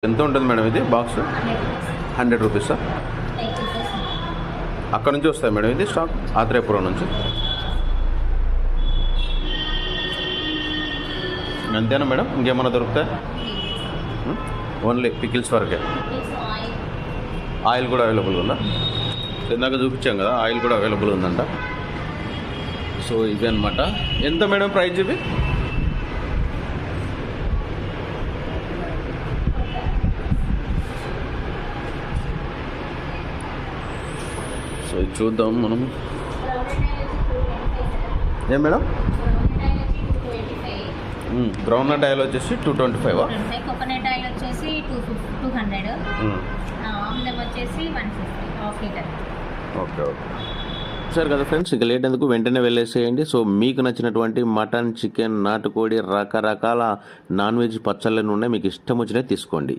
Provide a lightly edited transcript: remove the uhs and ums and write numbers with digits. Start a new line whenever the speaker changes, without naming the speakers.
ఎంత ఉంటుంది మేడం ఇది బాక్స్? 100 రూపీసా? అక్కడ నుంచి వస్తాయి మేడం ఇది స్టాక్ ఆత్రేయపురం నుంచి. అంతేనా మేడం? ఇంకేమైనా దొరుకుతాయి? ఓన్లీ పికిల్స్ వరకే. ఆయిల్ కూడా అవైలబుల్ ఉందా? ఇందాక చూపించాం కదా, ఆయిల్ కూడా అవైలబుల్ ఉందంట. సో ఇవి అనమాట. ఎంత మేడం ప్రైస్ ఇవి? సో ఇది చూద్దాం మనం. ఏం మేడం? గ్రౌండ్ నట్ ఆయిల్ వచ్చేసి 225.
కోకోనట్ ఆయిల్ వచ్చేసి 200. ఆమ్లం వచ్చేసి 150 హాఫ్ లీటర్.
ఓకే ఓకే సరే కదా ఫ్రెండ్స్, ఇక లేట్ ఎందుకు వెంటనే వెళ్ళేసేయండి. సో మీకు నచ్చినటువంటి మటన్, చికెన్, నాటుకోడి, రకరకాల నాన్ వెజ్ పచ్చళ్ళను ఉన్నాయి, మీకు ఇష్టం వచ్చినవి తీసుకోండి.